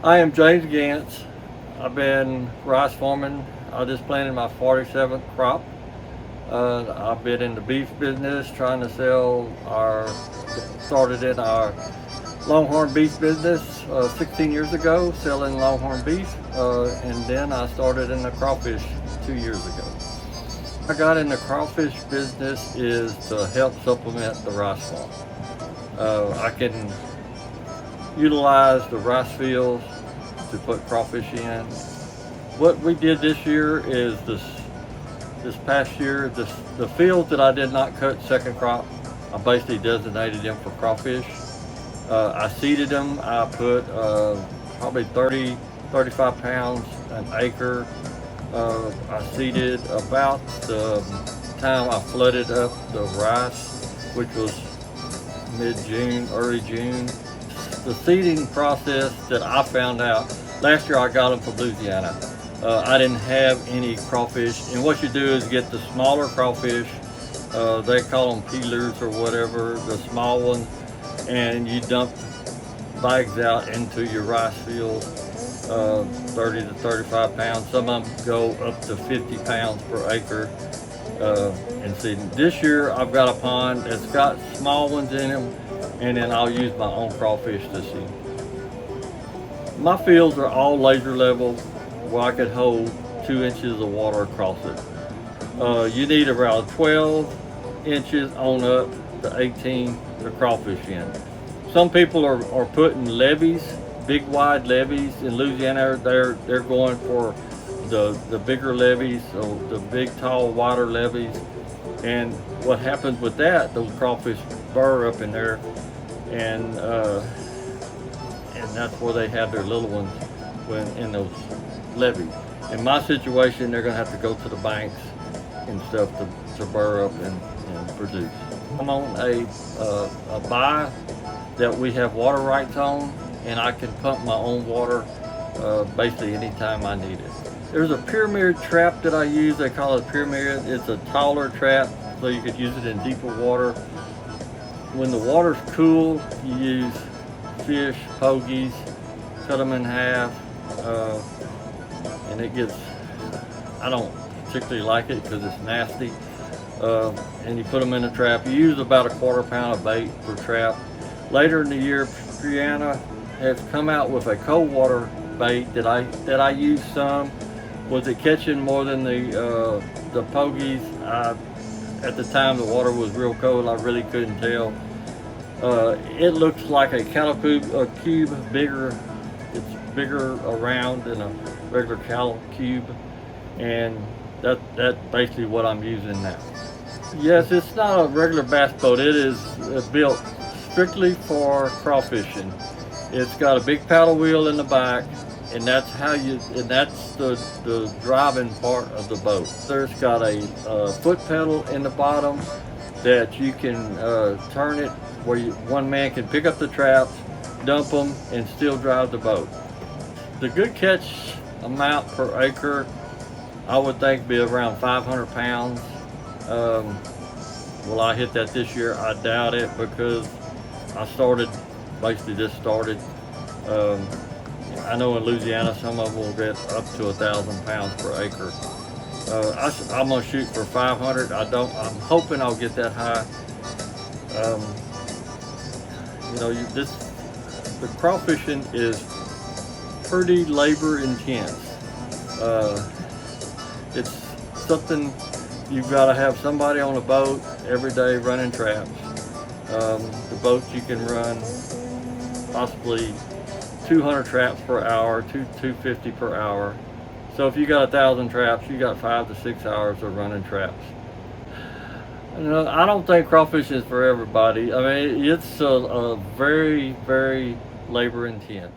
I am James Gentz. I've been rice farming. I just planted my 47th crop. I've been in the beef business, trying to started in our Longhorn beef business 16 years ago, selling Longhorn beef, and then I started in the crawfish 2 years ago. I got in the crawfish business is to help supplement the rice farm. I can utilize the rice fields to put crawfish in. What we did this year is this past year, the fields that I did not cut second crop, I basically designated them for crawfish. I seeded them. I put probably 35 pounds an acre. I seeded about the time I flooded up the rice, which was mid-June, early June. The seeding process that I found out, last year I got them from Louisiana. I didn't have any crawfish, and what you do is get the smaller crawfish, they call them peelers or whatever, the small ones, and you dump bags out into your rice field, 30 to 35 pounds. Some of them go up to 50 pounds per acre in seeding. This year I've got a pond that's got small ones in them, and then I'll use my own crawfish to seed. My fields are all laser level where I could hold 2 inches of water across it. You need around 12 inches on up to 18 to crawfish in. Some people are putting levees, big wide levees. In Louisiana, they're going for the bigger levees, so the big tall wider levees. And what happens with that, those crawfish burr up in there, and that's where they have their little ones when in those levees. In my situation, they're going to have to go to the banks and stuff to burr up and produce. I'm on a buy that we have water rights on, and I can pump my own water basically anytime I need it. There's a pyramid trap that I use. They call it pyramid. It's a taller trap, so you could use it in deeper water. When the water's cool, you use fish, pogies, cut them in half, and it gets, I don't particularly like it because it's nasty, and you put them in a trap. You use about a quarter pound of bait per trap. Later in the year, Brianna has come out with a cold water bait that I used some. Was it catching more than the pogies? At the time the water was real cold, I really couldn't tell. It looks like a cattle cube, bigger. It's bigger around than a regular cattle cube, and that's basically what I'm using now. Yes, it's not a regular bass boat. It is built strictly for crawfishing. It's got a big paddle wheel in the back, and that's the driving part of the boat. There's got a foot pedal in the bottom that you can turn it where one man can pick up the traps, dump them, and still drive the boat. The good catch amount per acre, I would think, be around 500 pounds. Will I hit that this year? I doubt it, because I basically just started. I know in Louisiana some of them will get up to 1,000 pounds per acre. I'm gonna shoot for 500. I'm hoping I'll get that high. The crawfishing is pretty labor intense. It's something you've got to have somebody on a boat every day running traps. The boat, you can run possibly 200 traps per hour, 250 per hour. So if you got 1,000 traps, you got 5 to 6 hours of running traps. I don't think crawfish is for everybody. I mean, it's a very, very labor intense.